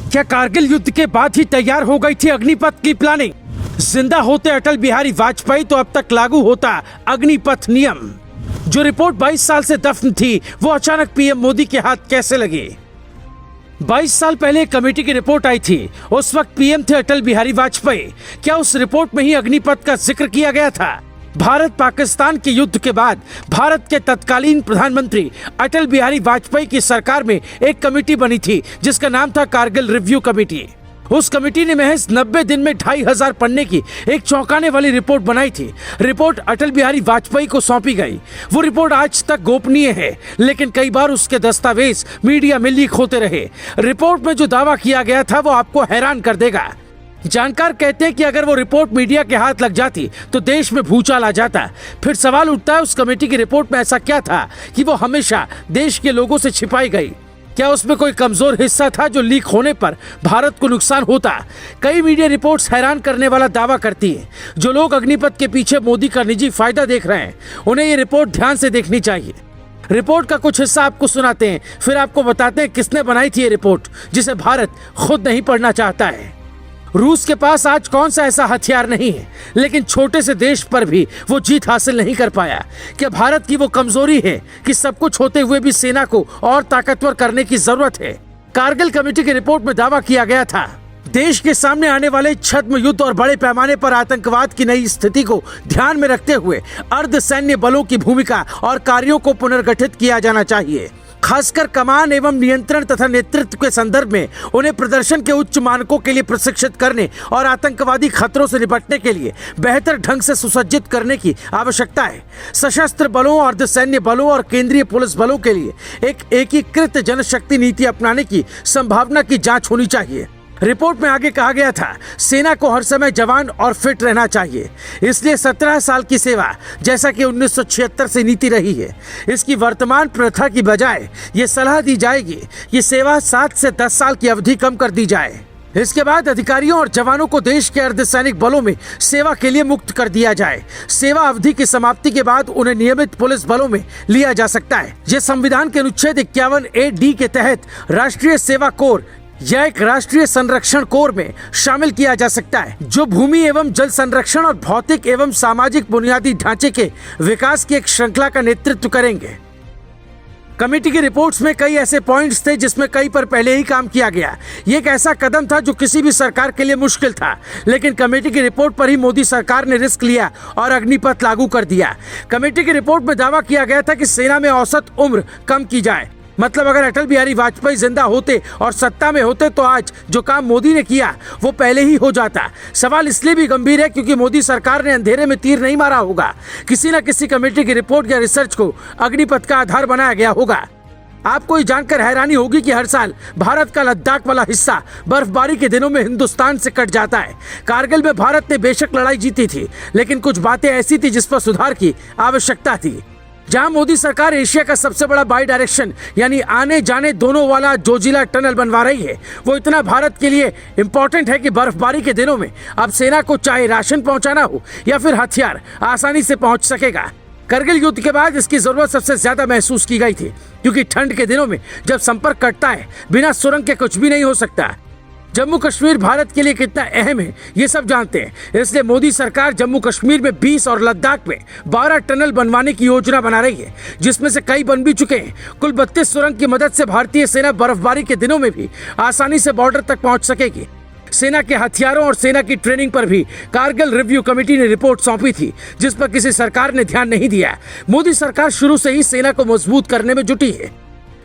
क्या कारगिल युद्ध के बाद ही तैयार हो गई थी अग्निपथ की प्लानिंग? जिंदा होते अटल बिहारी वाजपेयी तो अब तक लागू होता अग्निपथ नियम। जो रिपोर्ट 22 साल से दफन थी वो अचानक पीएम मोदी के हाथ कैसे लगी? 22 साल पहले एक कमेटी की रिपोर्ट आई थी। उस वक्त पीएम थे अटल बिहारी वाजपेयी। क्या उस रिपोर्ट में ही अग्निपथ का जिक्र किया गया था? भारत पाकिस्तान के युद्ध के बाद भारत के तत्कालीन प्रधानमंत्री अटल बिहारी वाजपेयी की सरकार में एक कमेटी बनी थी जिसका नाम था कारगिल रिव्यू कमेटी। उस कमेटी ने महज 90 दिन में 2500 पन्ने की एक चौंकाने वाली रिपोर्ट बनाई थी। रिपोर्ट अटल बिहारी वाजपेयी को सौंपी गई। वो रिपोर्ट आज तक गोपनीय है, लेकिन कई बार उसके दस्तावेज मीडिया में लीक होते रहे। रिपोर्ट में जो दावा किया गया था वो आपको हैरान कर देगा। जानकार कहते हैं कि अगर वो रिपोर्ट मीडिया के हाथ लग जाती तो देश में भूचाल आ जाता। फिर सवाल उठता है, उस कमेटी की रिपोर्ट में ऐसा क्या था कि वो हमेशा देश के लोगों से छिपाई गई? क्या उसमें कोई कमजोर हिस्सा था जो लीक होने पर भारत को नुकसान होता? कई मीडिया रिपोर्ट्स हैरान करने वाला दावा करती हैं। जो लोग अग्निपथ के पीछे मोदी का निजी फायदा देख रहे हैं उन्हें ये रिपोर्ट ध्यान से देखनी चाहिए। रिपोर्ट का कुछ हिस्सा आपको सुनाते हैं, फिर आपको बताते हैं किसने बनाई थी ये रिपोर्ट जिसे भारत खुद नहीं पढ़ना चाहता है। रूस के पास आज कौन सा ऐसा हथियार नहीं है, लेकिन छोटे से देश पर भी वो जीत हासिल नहीं कर पाया। क्या भारत की वो कमजोरी है कि सब कुछ होते हुए भी सेना को और ताकतवर करने की जरूरत है? कारगिल कमेटी की रिपोर्ट में दावा किया गया था, देश के सामने आने वाले छद्म युद्ध और बड़े पैमाने पर आतंकवाद की नई स्थिति को ध्यान में रखते हुए अर्धसैन्य बलों की भूमिका और कार्यों को पुनर्गठित किया जाना चाहिए। खासकर कमान एवं नियंत्रण तथा नेतृत्व के संदर्भ में उन्हें प्रदर्शन के उच्च मानकों के लिए प्रशिक्षित करने और आतंकवादी खतरों से निपटने के लिए बेहतर ढंग से सुसज्जित करने की आवश्यकता है। सशस्त्र बलों, अर्धसैन्य बलों और केंद्रीय पुलिस बलों के लिए एक एकीकृत जनशक्ति नीति अपनाने की संभावना की जांच होनी चाहिए। रिपोर्ट में आगे कहा गया था, सेना को हर समय जवान और फिट रहना चाहिए। इसलिए 17 साल की सेवा, जैसा कि 1976 से नीति रही है, इसकी वर्तमान प्रथा की बजाय ये सलाह दी जाएगी कि सेवा 7 से 10 साल की अवधि कम कर दी जाए। इसके बाद अधिकारियों और जवानों को देश के अर्धसैनिक बलों में सेवा के लिए मुक्त कर दिया जाए। सेवा अवधि की समाप्ति के बाद उन्हें नियमित पुलिस बलों में लिया जा सकता है। ये संविधान के अनुच्छेद 51A(d) के तहत राष्ट्रीय सेवा कोर या एक राष्ट्रीय संरक्षण कोर में शामिल किया जा सकता है, जो भूमि एवं जल संरक्षण और भौतिक एवं सामाजिक बुनियादी ढांचे के विकास की एक श्रृंखला का नेतृत्व करेंगे। कमेटी की रिपोर्ट्स में कई ऐसे पॉइंट्स थे जिसमें कई पर पहले ही काम किया गया। ये एक ऐसा कदम था जो किसी भी सरकार के लिए मुश्किल था, लेकिन कमेटी की रिपोर्ट पर ही मोदी सरकार ने रिस्क लिया और अग्निपथ लागू कर दिया। कमेटी की रिपोर्ट में दावा किया गया था कि सेना में औसत उम्र कम की जाए। मतलब अगर अटल बिहारी वाजपेयी जिंदा होते और सत्ता में होते तो आज जो काम मोदी ने किया वो पहले ही हो जाता। सवाल इसलिए भी गंभीर है क्योंकि मोदी सरकार ने अंधेरे में तीर नहीं मारा होगा। किसी न किसी कमेटी की रिपोर्ट या रिसर्च को अग्निपथ का आधार बनाया गया होगा। आपको ये जानकर हैरानी होगी कि हर साल भारत का लद्दाख वाला हिस्सा बर्फबारी के दिनों में हिंदुस्तान से कट जाता है। कारगिल में भारत ने बेशक लड़ाई जीती थी, लेकिन कुछ बातें ऐसी थी जिस पर सुधार की आवश्यकता थी। जहां मोदी सरकार एशिया का सबसे बड़ा बाई डायरेक्शन यानी आने जाने दोनों वाला जोजिला टनल बनवा रही है, वो इतना भारत के लिए इम्पोर्टेंट है कि बर्फबारी के दिनों में अब सेना को चाहे राशन पहुंचाना हो या फिर हथियार आसानी से पहुंच सकेगा। करगिल युद्ध के बाद इसकी जरूरत सबसे ज्यादा महसूस की गई थी, क्योंकि ठंड के दिनों में जब संपर्क कटता है बिना सुरंग के कुछ भी नहीं हो सकता। जम्मू कश्मीर भारत के लिए कितना अहम है ये सब जानते हैं, इसलिए मोदी सरकार जम्मू कश्मीर में 20 और लद्दाख में 12 टनल बनवाने की योजना बना रही है, जिसमें से कई बन भी चुके हैं। कुल 32 सुरंग की मदद से भारतीय सेना बर्फबारी के दिनों में भी आसानी से बॉर्डर तक पहुंच सकेगी। सेना के हथियारों और सेना की ट्रेनिंग पर भी कारगिल रिव्यू कमेटी ने रिपोर्ट सौंपी थी, जिस पर किसी सरकार ने ध्यान नहीं दिया। मोदी सरकार शुरू से ही सेना को मजबूत करने में जुटी है।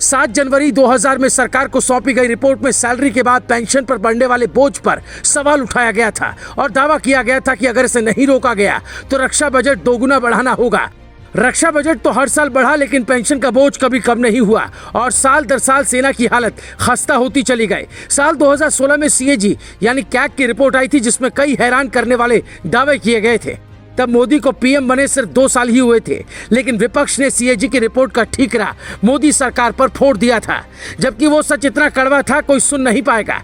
7 जनवरी 2000 में सरकार को सौंपी गई रिपोर्ट में सैलरी के बाद पेंशन पर बढ़ने वाले बोझ पर सवाल उठाया गया था और दावा किया गया था कि अगर इसे नहीं रोका गया तो रक्षा बजट दोगुना बढ़ाना होगा। रक्षा बजट तो हर साल बढ़ा, लेकिन पेंशन का बोझ कभी कम नहीं हुआ और साल दर साल सेना की हालत खस्ता होती चली गई। साल 2016 में CAG यानी कैग की रिपोर्ट आई थी, जिसमें कई हैरान करने वाले दावे किए गए थे। तब मोदी को पीएम बने सिर्फ 2 साल ही हुए थे, लेकिन विपक्ष ने CAG की रिपोर्ट का ठीकरा मोदी सरकार पर फोड़ दिया था, जबकि वो सच इतना कड़वा था कोई सुन नहीं पाएगा।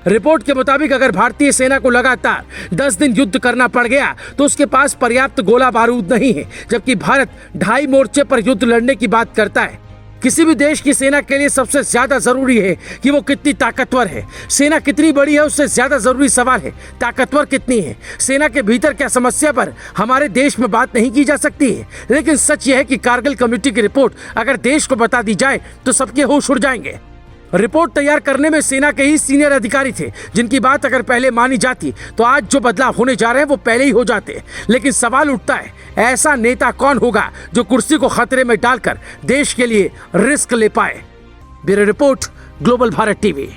रिपोर्ट के मुताबिक अगर भारतीय सेना को लगातार 10 दिन युद्ध करना पड़ गया तो उसके पास पर्याप्त गोला बारूद नहीं है, जबकि भारत 2.5 मोर्चे पर युद्ध लड़ने की बात करता है। किसी भी देश की सेना के लिए सबसे ज्यादा जरूरी है कि वो कितनी ताकतवर है। सेना कितनी बड़ी है उससे ज्यादा जरूरी सवाल है ताकतवर कितनी है। सेना के भीतर क्या समस्या पर हमारे देश में बात नहीं की जा सकती है, लेकिन सच यह है कि कारगिल कमेटी की रिपोर्ट अगर देश को बता दी जाए तो सबके होश उड़ जाएंगे। रिपोर्ट तैयार करने में सेना के ही सीनियर अधिकारी थे, जिनकी बात अगर पहले मानी जाती तो आज जो बदलाव होने जा रहे हैं वो पहले ही हो जाते। लेकिन सवाल उठता है, ऐसा नेता कौन होगा जो कुर्सी को खतरे में डालकर देश के लिए रिस्क ले पाए। Bureau report, global Bharat TV.